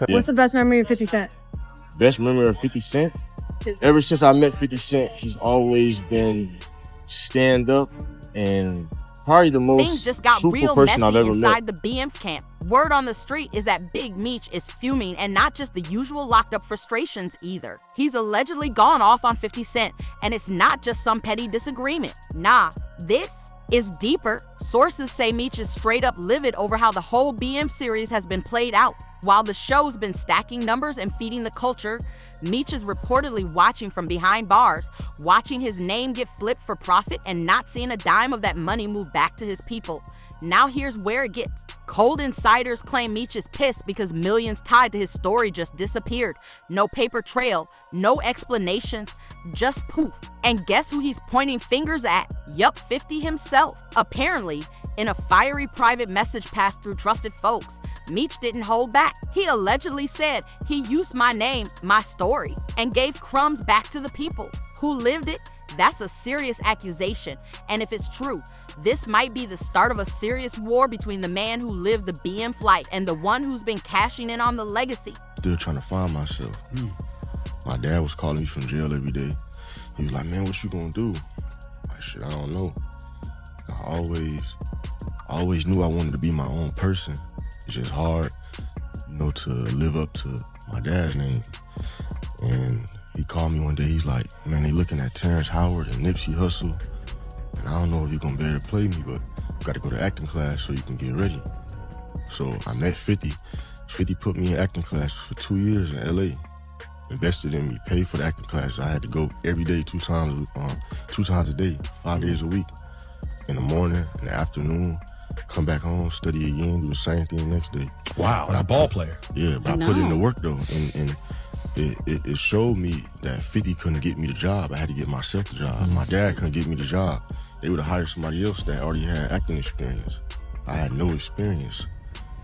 What's the best memory of 50 Cent? Best memory of 50 Cent? Ever since I met 50 Cent, he's always been stand up and probably the most Things just got truthful real person messy I've ever inside met. the BMF camp. Word on the street is that Big Meech is fuming, and not just the usual locked up frustrations either. He's allegedly gone off on 50 Cent, and it's not just some petty disagreement. Nah, this is deeper. Sources say Meech is straight up livid over how the whole BMF series has been played out. While the show's been stacking numbers and feeding the culture, Meech is reportedly watching from behind bars, watching his name get flipped for profit and not seeing a dime of that money move back to his people. Now here's where it gets. Cold insiders claim Meech is pissed because millions tied to his story just disappeared. No paper trail, no explanations, just poof. And guess who he's pointing fingers at? Yup, 50 himself. Apparently, in a fiery private message passed through trusted folks, Meech didn't hold back. He allegedly said he used my name, my story, and gave crumbs back to the people who lived it. That's a serious accusation, and if it's true, this might be the start of a serious war between the man who lived the BMF life and the one who's been cashing in on the legacy. Still trying to find myself. My dad was calling me from jail every day. He was like, man, what you gonna do? Like, shit, I don't know. I always knew I wanted to be my own person. It's just hard, to live up to my dad's name. And he called me one day, he's like, man, they looking at Terrence Howard and Nipsey Hussle. And I don't know if you're gonna be able to play me, but you gotta go to acting class so you can get ready. So I met 50. 50 put me in acting class for 2 years in LA. Invested in me, paid for the acting class. I had to go every day, two times a day, 5 days a week. In the morning, in the afternoon, come back home, study again, do the same thing the next day. Wow, and a ball player. Yeah, but I put in the work though, and it showed me that 50 couldn't get me the job. I had to get myself the job. My dad couldn't get me the job. They would have hired somebody else that already had acting experience. I had no experience.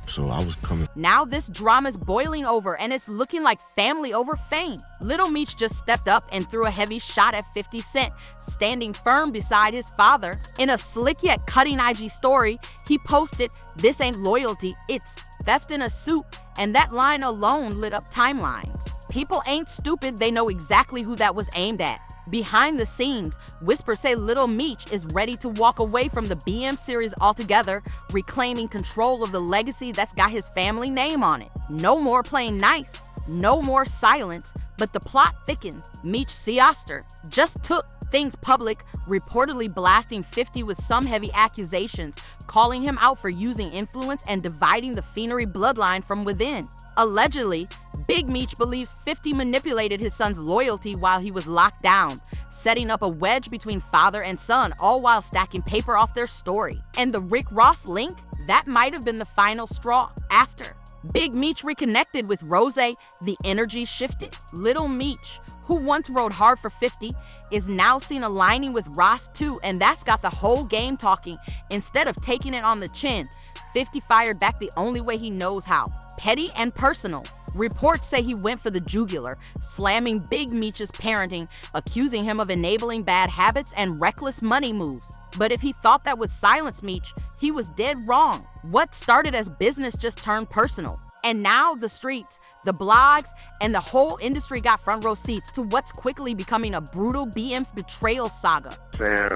So I was coming. Now this drama's boiling over, and it's looking like family over fame. Lil Meech just stepped up and threw a heavy shot at 50 Cent, standing firm beside his father. In a slick yet cutting IG story, he posted, "This ain't loyalty, it's theft in a suit," and that line alone lit up timelines. People ain't stupid, they know exactly who that was aimed at. Behind the scenes, whispers say Lil Meech is ready to walk away from the BM series altogether, reclaiming control of the legacy that's got his family name on it. No more playing nice, no more silence, but the plot thickens. Meech Seaster just took things public, reportedly blasting 50 with some heavy accusations, calling him out for using influence and dividing the Finery bloodline from within. Allegedly, Big Meech believes 50 manipulated his son's loyalty while he was locked down, setting up a wedge between father and son, all while stacking paper off their story. And the Rick Ross link? That might have been the final straw. After Big Meech reconnected with Rose, the energy shifted. Lil Meech, who once rode hard for 50, is now seen aligning with Ross too, and that's got the whole game talking. Instead of taking it on the chin, 50 fired back the only way he knows how, petty and personal. Reports say he went for the jugular, slamming Big Meech's parenting, accusing him of enabling bad habits and reckless money moves. But if he thought that would silence Meech, he was dead wrong. What started as business just turned personal. And now the streets, the blogs, and the whole industry got front row seats to what's quickly becoming a brutal BMF betrayal saga. Saying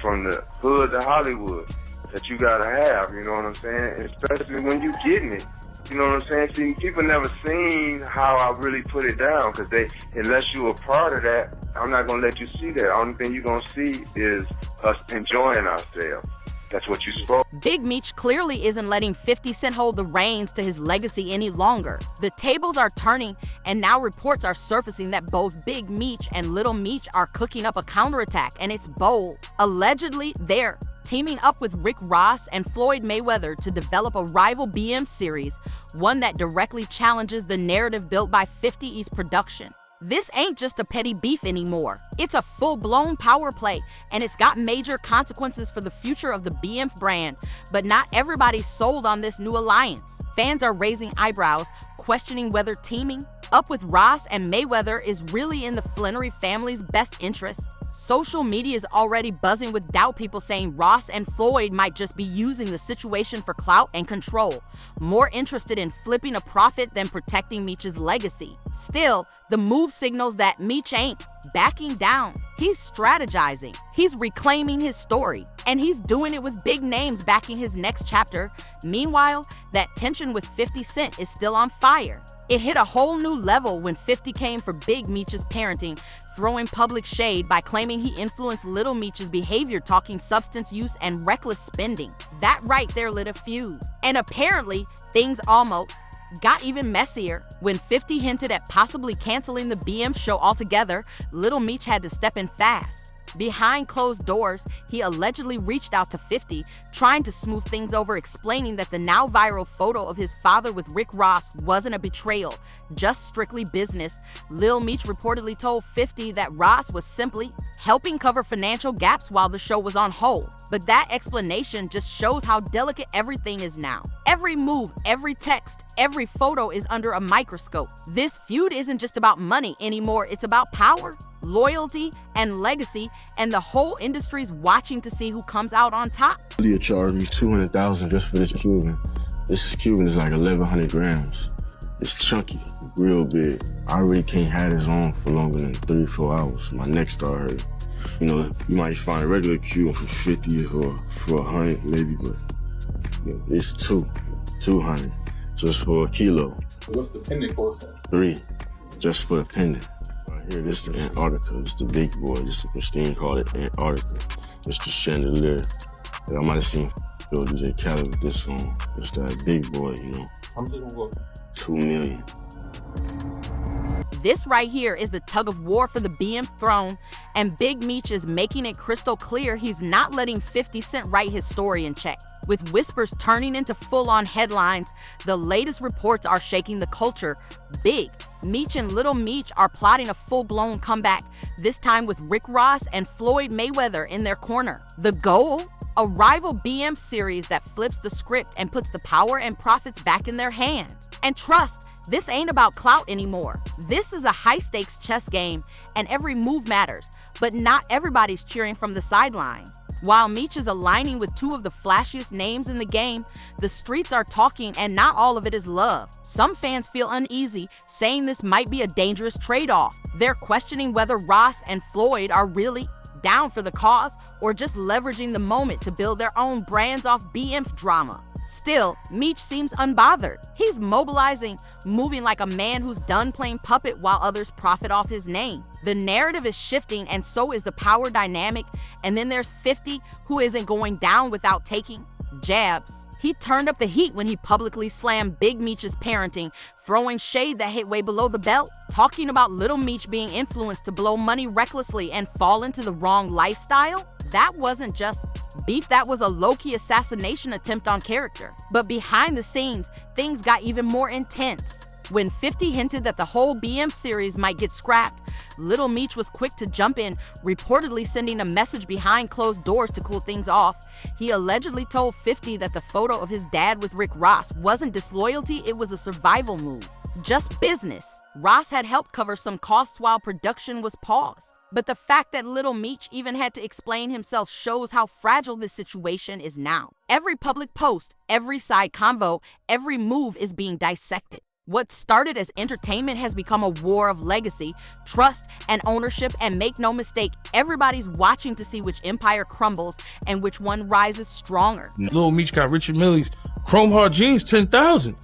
from the hood to Hollywood that you gotta have, you know what I'm saying? Especially when you getting it. You know what I'm saying? See, people never seen how I really put it down, because unless you were part of that, I'm not gonna let you see that. Only thing you're gonna see is us enjoying ourselves. That's what you spoke. Big Meech clearly isn't letting 50 Cent hold the reins to his legacy any longer. The tables are turning, and now reports are surfacing that both Big Meech and Lil Meech are cooking up a counterattack, and it's bold. Allegedly, they're teaming up with Rick Ross and Floyd Mayweather to develop a rival BM series, one that directly challenges the narrative built by 50 East production. This ain't just a petty beef anymore. It's a full-blown power play, and it's got major consequences for the future of the BMF brand. But not everybody's sold on this new alliance. Fans are raising eyebrows, questioning whether teaming up with Ross and Mayweather is really in the Flannery family's best interest. Social media is already buzzing with doubt, people saying Ross and Floyd might just be using the situation for clout and control, more interested in flipping a profit than protecting Meech's legacy. Still, the move signals that Meech ain't backing down. He's strategizing, he's reclaiming his story, and he's doing it with big names backing his next chapter. Meanwhile, that tension with 50 Cent is still on fire. It hit a whole new level when 50 came for Big Meech's parenting, throwing public shade by claiming he influenced Lil Meech's behavior, talking substance use and reckless spending. That right there lit a fuse. And apparently, things almost got even messier. When 50 hinted at possibly canceling the BM show altogether, Lil Meech had to step in fast. Behind closed doors, he allegedly reached out to 50, trying to smooth things over, explaining that the now viral photo of his father with Rick Ross wasn't a betrayal, just strictly business. Lil Meech reportedly told 50 that Ross was simply helping cover financial gaps while the show was on hold. But that explanation just shows how delicate everything is now. Every move, every text, every photo is under a microscope. This feud isn't just about money anymore, it's about power, loyalty, and legacy, and the whole industry's watching to see who comes out on top. He charged me $200,000 just for this Cuban. This Cuban is like 1,100 grams. It's chunky, real big. I really can't have this on for longer than 3-4 hours. My neck started hurting. You know, you might find a regular Cuban for 50 or for 100 maybe, but you know, it's 200 just for a kilo. What's the pendant cost? 3, just for a pendant. Here, this is Antarctica. It's the big boy. This is Christine called it Antarctica. It's the chandelier. Like, I might have seen Bill DJ Khaled with this on. It's that big boy, you know. How much is it? $2 million. This right here is the tug of war for the BM throne, and Big Meech is making it crystal clear he's not letting 50 Cent write his story in check. With whispers turning into full-on headlines, the latest reports are shaking the culture big. Meech and Lil Meech are plotting a full-blown comeback, this time with Rick Ross and Floyd Mayweather in their corner. The goal? A rival BM series that flips the script and puts the power and profits back in their hands. And trust, this ain't about clout anymore. This is a high-stakes chess game, and every move matters, but not everybody's cheering from the sidelines. While Meech is aligning with two of the flashiest names in the game, the streets are talking, and not all of it is love. Some fans feel uneasy, saying this might be a dangerous trade-off. They're questioning whether Ross and Floyd are really down for the cause or just leveraging the moment to build their own brands off BMF drama. Still, Meech seems unbothered. He's mobilizing, moving like a man who's done playing puppet while others profit off his name. The narrative is shifting, and so is the power dynamic. And then there's 50, who isn't going down without taking jabs. He turned up the heat when he publicly slammed Big Meech's parenting, throwing shade that hit way below the belt, talking about Lil Meech being influenced to blow money recklessly and fall into the wrong lifestyle. That wasn't just beef, that was a low-key assassination attempt on character. But behind the scenes, things got even more intense. When 50 hinted that the whole BM series might get scrapped, Lil Meech was quick to jump in, reportedly sending a message behind closed doors to cool things off. He allegedly told 50 that the photo of his dad with Rick Ross wasn't disloyalty, it was a survival move. Just business. Ross had helped cover some costs while production was paused. But the fact that Lil Meech even had to explain himself shows how fragile this situation is now. Every public post, every side convo, every move is being dissected. What started as entertainment has become a war of legacy, trust, and ownership, and make no mistake, everybody's watching to see which empire crumbles and which one rises stronger. Lil Meech got Richard Millie's Chrome Hard jeans, 10,000.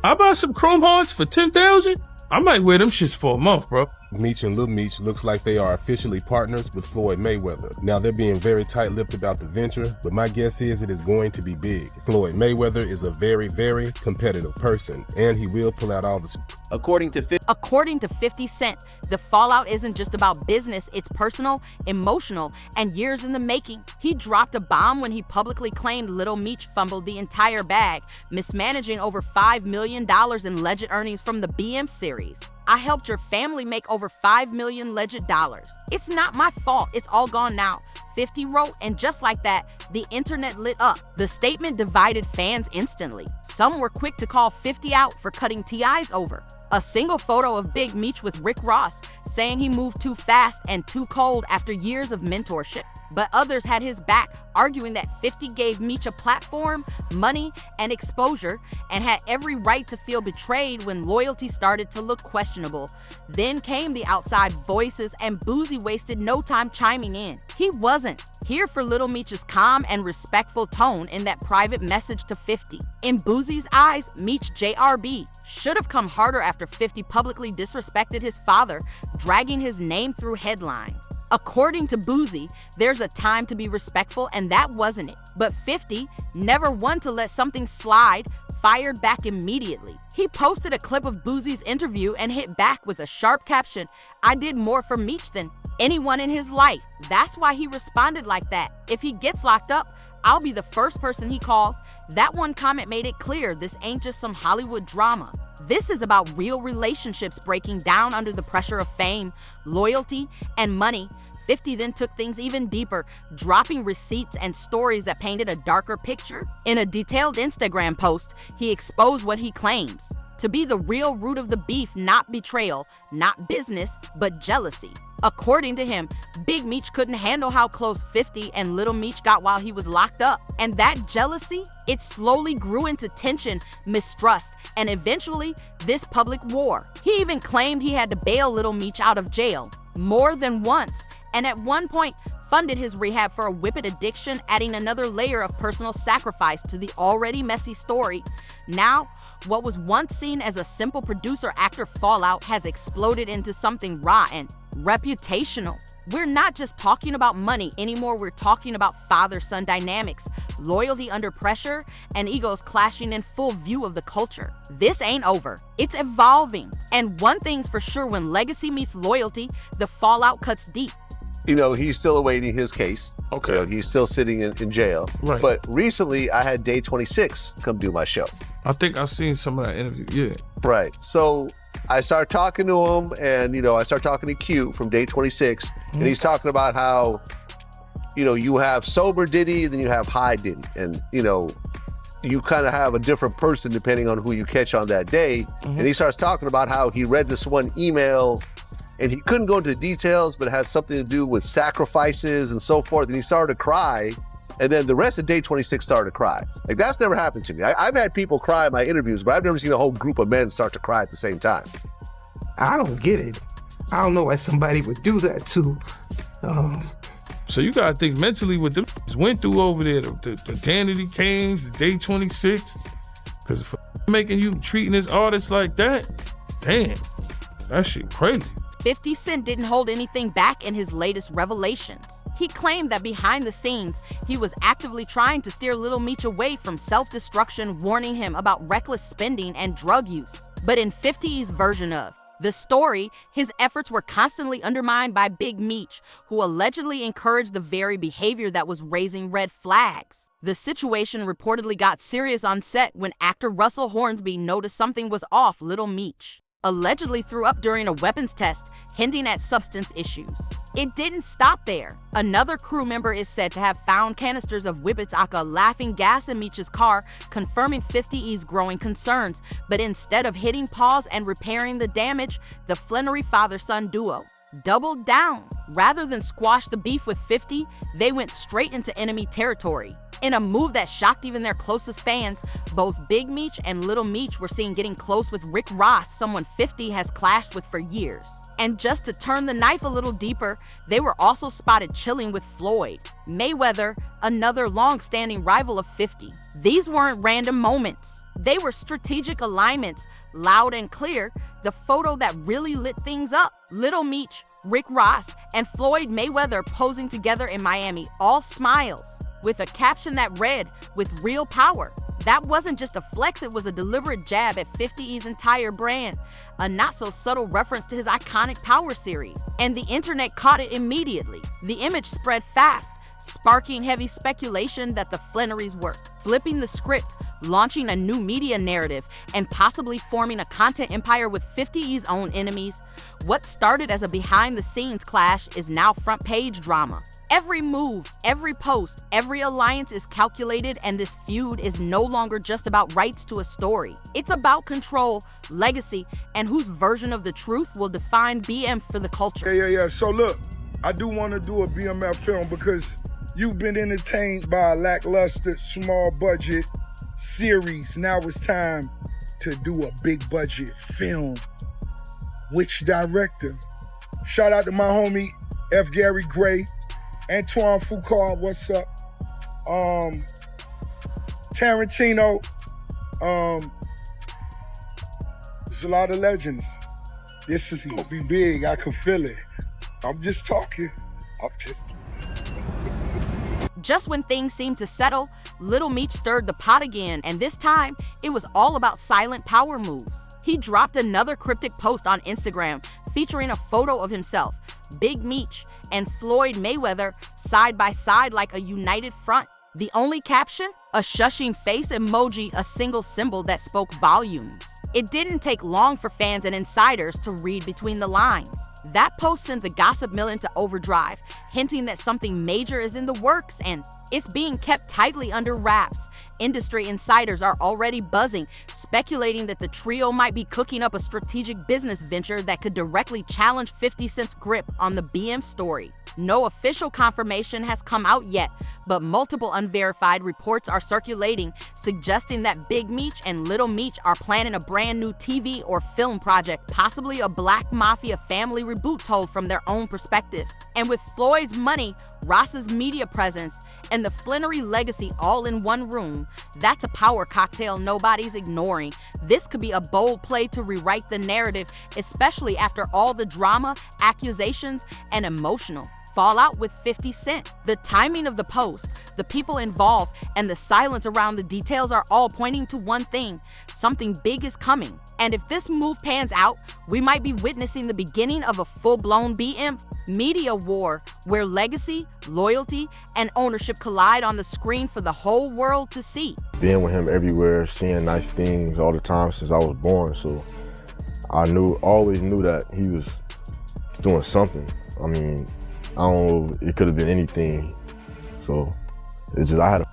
I buy some Chrome Hards for 10,000? I might wear them shits for a month, bro. Meech and Lil Meech looks like they are officially partners with Floyd Mayweather. Now, they're being very tight-lipped about the venture, but my guess is it is going to be big. Floyd Mayweather is a very, very competitive person, and he will pull out all the... According to 50 Cent, the fallout isn't just about business, it's personal, emotional, and years in the making. He dropped a bomb when he publicly claimed Lil Meech fumbled the entire bag, mismanaging over $5 million in alleged earnings from the BM series. I helped your family make over $5 million alleged dollars. It's not my fault, it's all gone now, 50 wrote, and just like that, the internet lit up. The statement divided fans instantly. Some were quick to call 50 out for cutting TIs over. A single photo of Big Meech with Rick Ross saying he moved too fast and too cold after years of mentorship. But others had his back, arguing that 50 gave Meech a platform, money, and exposure, and had every right to feel betrayed when loyalty started to look questionable. Then came the outside voices, and Boosie wasted no time chiming in. He wasn't here for Lil Meech's calm and respectful tone in that private message to 50. In Boosie's eyes, Meech JRB should have come harder after 50 publicly disrespected his father, dragging his name through headlines. According to Boosie, there's a time to be respectful, and that wasn't it. But 50, never one to let something slide, fired back immediately. He posted a clip of Boosie's interview and hit back with a sharp caption, "I did more for Meech than anyone in his life." That's why he responded like that. If he gets locked up, I'll be the first person he calls. That one comment made it clear this ain't just some Hollywood drama. This is about real relationships breaking down under the pressure of fame, loyalty, and money. 50 then took things even deeper, dropping receipts and stories that painted a darker picture. In a detailed Instagram post, he exposed what he claims to be the real root of the beef: not betrayal, not business, but jealousy. According to him, Big Meech couldn't handle how close 50 and Lil Meech got while he was locked up. And that jealousy, it slowly grew into tension, mistrust, and eventually this public war. He even claimed he had to bail Lil Meech out of jail more than once, and at one point funded his rehab for a whippet addiction, adding another layer of personal sacrifice to the already messy story. Now, what was once seen as a simple producer-actor fallout has exploded into something raw and reputational. We're not just talking about money anymore, we're talking about father-son dynamics, loyalty under pressure, and egos clashing in full view of the culture. This ain't over, it's evolving. And one thing's for sure, when legacy meets loyalty, the fallout cuts deep. You know, he's still awaiting his case. Okay. You know, he's still sitting in jail. Right. But recently, I had Day 26 come do my show. I think I've seen some of that interview, yeah. Right. So I started talking to him, and, you know, I started talking to Q from Day 26, and he's talking about how, you know, you have sober Diddy, then you have high Diddy. And, you know, you kind of have a different person depending on who you catch on that day. And he starts talking about how he read this one email, and he couldn't go into the details, but it had something to do with sacrifices and so forth. And he started to cry. And then the rest of Day 26 started to cry. Like, that's never happened to me. I've had people cry in my interviews, but I've never seen a whole group of men start to cry at the same time. I don't get it. I don't know why somebody would do that to. So you gotta think mentally what them went through over there, the Danity Canes, the Day 26. Because for making you treating this artist like that, damn, that shit crazy. 50 Cent didn't hold anything back in his latest revelations. He claimed that behind the scenes, he was actively trying to steer Lil Meech away from self-destruction, warning him about reckless spending and drug use. But in 50's version of the story, his efforts were constantly undermined by Big Meech, who allegedly encouraged the very behavior that was raising red flags. The situation reportedly got serious on set when actor Russell Hornsby noticed something was off. Lil Meech allegedly threw up during a weapons test, hinting at substance issues. It didn't stop there. Another crew member is said to have found canisters of Whippets aka laughing gas in Meech's car, confirming 50's growing concerns. But instead of hitting pause and repairing the damage, the Flannery father-son duo doubled down. Rather than squash the beef with 50, they went straight into enemy territory. In a move that shocked even their closest fans, both Big Meech and Lil Meech were seen getting close with Rick Ross, someone 50 has clashed with for years. And just to turn the knife a little deeper, they were also spotted chilling with Floyd Mayweather, another long-standing rival of 50. These weren't random moments. They were strategic alignments, loud and clear, the photo that really lit things up. Lil Meech, Rick Ross, and Floyd Mayweather posing together in Miami, all smiles, with a caption that read, "With real power." That wasn't just a flex, it was a deliberate jab at 50's entire brand, a not-so-subtle reference to his iconic Power series. And the internet caught it immediately. The image spread fast, sparking heavy speculation that the Flannerys were flipping the script, launching a new media narrative, and possibly forming a content empire with 50's own enemies. What started as a behind-the-scenes clash is now front-page drama. Every move, every post, every alliance is calculated, and this feud is no longer just about rights to a story. It's about control, legacy, and whose version of the truth will define BM for the culture. Yeah. So look, I do want to do a BMF film because you've been entertained by a lackluster, small budget series. Now it's time to do a big budget film. Which director? Shout out to my homie F. Gary Gray, Antoine Foucault, what's up? Tarantino. There's a lot of legends. This is gonna be big. I can feel it. I'm just talking. Just when things seemed to settle, Lil Meech stirred the pot again, and this time, it was all about silent power moves. He dropped another cryptic post on Instagram featuring a photo of himself, Big Meech, and Floyd Mayweather side by side like a united front. The only caption? A shushing face emoji, a single symbol that spoke volumes. It didn't take long for fans and insiders to read between the lines. That post sent the gossip mill into overdrive, hinting that something major is in the works and it's being kept tightly under wraps. Industry insiders are already buzzing, speculating that the trio might be cooking up a strategic business venture that could directly challenge 50 Cent's grip on the BM story. No official confirmation has come out yet, but multiple unverified reports are circulating, suggesting that Big Meech and Lil Meech are planning a brand new TV or film project, possibly a Black Mafia family reboot told from their own perspective. And with Floyd's money, Ross's media presence, and the Flannery legacy all in one room, that's a power cocktail nobody's ignoring. This could be a bold play to rewrite the narrative, especially after all the drama, accusations, and emotional fallout with 50 Cent. The timing of the post, the people involved, and the silence around the details are all pointing to one thing: something big is coming. And if this move pans out, we might be witnessing the beginning of a full-blown BM media war where legacy, loyalty, and ownership collide on the screen for the whole world to see. Being with him everywhere, seeing nice things all the time since I was born, so I always knew that he was doing something. I mean, I don't know, it could have been anything. So I had a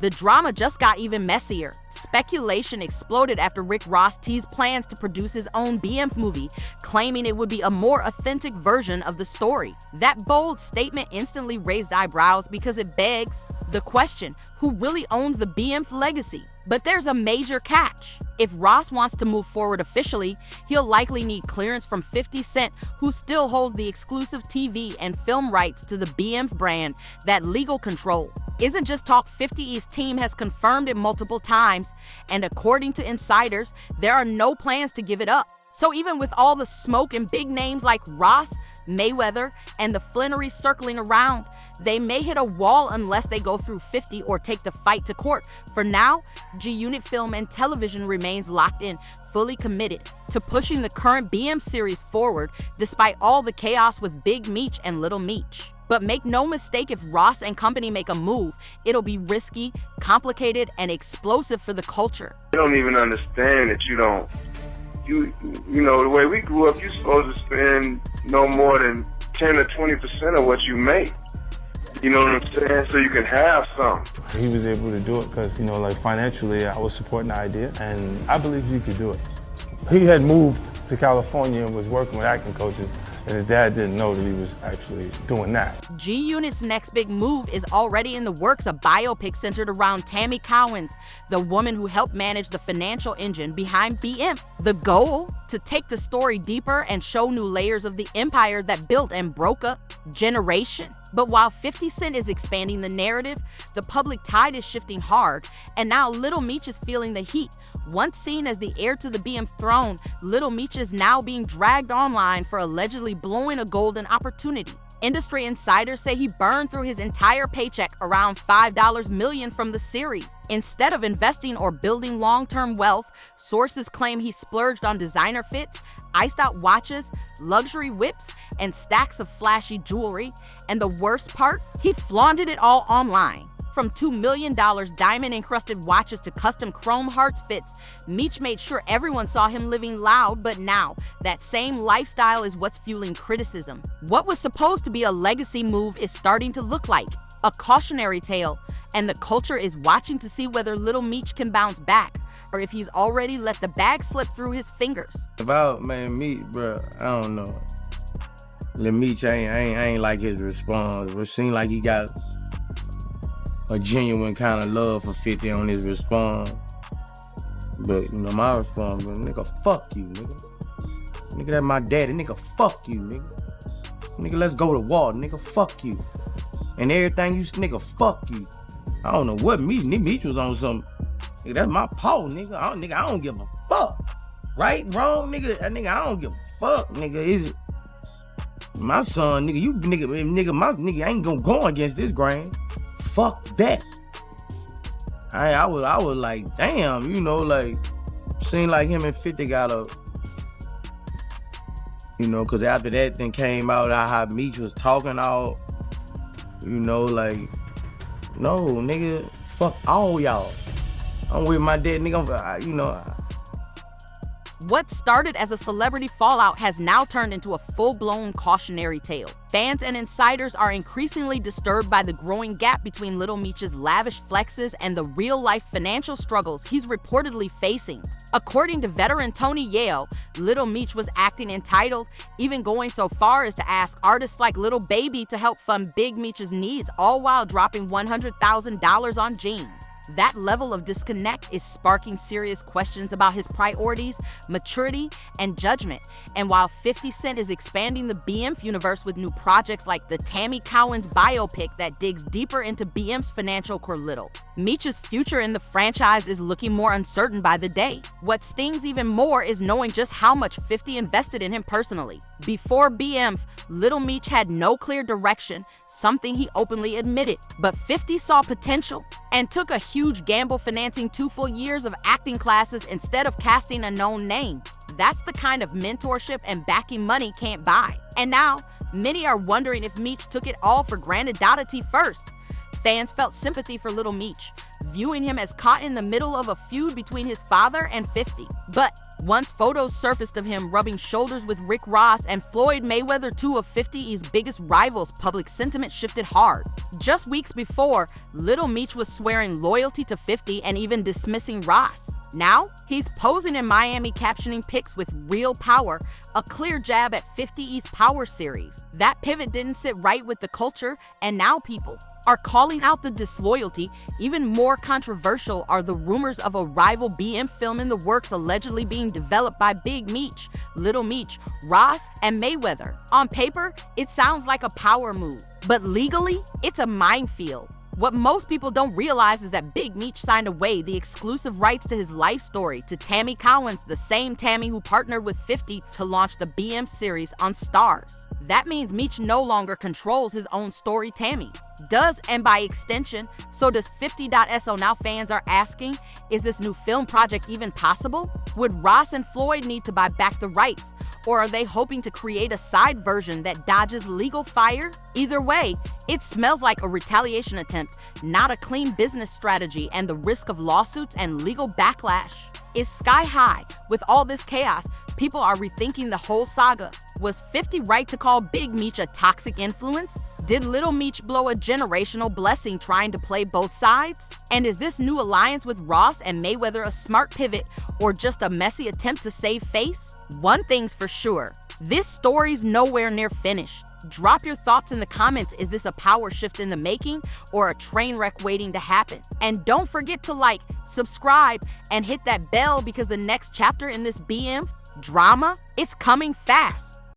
The drama just got even messier. Speculation exploded after Rick Ross teased plans to produce his own BMF movie, claiming it would be a more authentic version of the story. That bold statement instantly raised eyebrows because it begs the question: who really owns the BMF legacy? But there's a major catch. If Ross wants to move forward officially, he'll likely need clearance from 50 Cent, who still holds the exclusive TV and film rights to the BMF brand. That legal control isn't just talk. 50 East team has confirmed it multiple times, and according to insiders, there are no plans to give it up. So even with all the smoke and big names like Ross, Mayweather, and the Flannery circling around, they may hit a wall unless they go through 50 or take the fight to court. For now, G-Unit Film and Television remains locked in, fully committed to pushing the current BM series forward despite all the chaos with Big Meech and Lil Meech. But make no mistake, if Ross and company make a move, it'll be risky, complicated, and explosive for the culture. You don't even understand that you know, the way we grew up, you're supposed to spend no more than 10 or 20% of what you make. You know what I'm saying? So you can have some. He was able to do it because, like financially, I was supporting the idea, and I believed he could do it. He had moved to California and was working with acting coaches, and his dad didn't know that he was actually doing that. G-Unit's next big move is already in the works, a biopic centered around Tammy Cowens, the woman who helped manage the financial engine behind BM. The goal? To take the story deeper and show new layers of the empire that built and broke a generation. But while 50 Cent is expanding the narrative, the public tide is shifting hard, and now Lil Meech is feeling the heat. Once seen as the heir to the BM throne, Lil Meech is now being dragged online for allegedly blowing a golden opportunity. Industry insiders say he burned through his entire paycheck, around $5 million from the series. Instead of investing or building long-term wealth, sources claim he splurged on designer fits, iced-out watches, luxury whips, and stacks of flashy jewelry. And the worst part? He flaunted it all online. From $2 million diamond-encrusted watches to custom chrome hearts fits, Meech made sure everyone saw him living loud, but now that same lifestyle is what's fueling criticism. What was supposed to be a legacy move is starting to look like a cautionary tale, and the culture is watching to see whether Lil Meech can bounce back, or if he's already let the bag slip through his fingers. About, man, Meech, bro, I don't know. Lil Meech, I ain't like his response. It seemed like he got a genuine kind of love for 50 on his response. But, you know, my response was, nigga, fuck you, nigga. Nigga, that's my daddy. Nigga, fuck you, nigga. Nigga, let's go to war. Nigga, fuck you. And everything you, nigga, fuck you. I don't know what Meech was on some. Nigga, that's my paw, nigga. I don't give a fuck. Right, wrong, nigga. I don't give a fuck, nigga. Is it my son, nigga? You nigga, my nigga ain't gonna go against this grain. Fuck that. I was like, damn, you know, like, seemed like him and 50 got a, you know, cause after that thing came out, how Meech was talking all, you know, like, no, nigga, fuck all y'all. I'm with my dad, nigga, you know. What started as a celebrity fallout has now turned into a full-blown cautionary tale. Fans and insiders are increasingly disturbed by the growing gap between Lil Meech's lavish flexes and the real-life financial struggles he's reportedly facing. According to veteran Tony Yale, Lil Meech was acting entitled, even going so far as to ask artists like Lil Baby to help fund Big Meech's needs, all while dropping $100,000 on jeans. That level of disconnect is sparking serious questions about his priorities, maturity, and judgment. And while 50 Cent is expanding the BMF universe with new projects like the Tammy Cowens biopic that digs deeper into BMF's financial corralito, Meech's future in the franchise is looking more uncertain by the day. What stings even more is knowing just how much 50 invested in him personally. Before BMF, Lil Meech had no clear direction, something he openly admitted. But 50 saw potential and took a huge gamble financing 2 full years of acting classes instead of casting a known name. That's the kind of mentorship and backing money can't buy. And now, many are wondering if Meech took it all for granted first. Fans felt sympathy for Lil Meech, viewing him as caught in the middle of a feud between his father and 50. But once photos surfaced of him rubbing shoulders with Rick Ross and Floyd Mayweather, 2 of 50's biggest rivals, public sentiment shifted hard. Just weeks before, Lil Meech was swearing loyalty to 50 and even dismissing Ross. Now, he's posing in Miami captioning pics with real power, a clear jab at 50's Power series. That pivot didn't sit right with the culture, and now people are calling out the disloyalty. Even more controversial are the rumors of a rival BM film in the works allegedly being developed by Big Meech, Lil Meech, Ross, and Mayweather. On paper, it sounds like a power move, but legally, it's a minefield. What most people don't realize is that Big Meech signed away the exclusive rights to his life story to Tammy Cowens, the same Tammy who partnered with 50 to launch the BM series on Starz. That means Meech no longer controls his own story, Tammy does, and by extension, so does 50.so. Now fans are asking, is this new film project even possible? Would Ross and Floyd need to buy back the rights? Or are they hoping to create a side version that dodges legal fire? Either way, it smells like a retaliation attempt, not a clean business strategy, and the risk of lawsuits and legal backlash is sky high. With all this chaos, people are rethinking the whole saga. Was 50 right to call Big Meech a toxic influence? Did Lil Meech blow a generational blessing trying to play both sides? And is this new alliance with Ross and Mayweather a smart pivot or just a messy attempt to save face? One thing's for sure, this story's nowhere near finished. Drop your thoughts in the comments. Is this a power shift in the making or a train wreck waiting to happen? And don't forget to like, subscribe, and hit that bell because the next chapter in this BM drama, it's coming fast.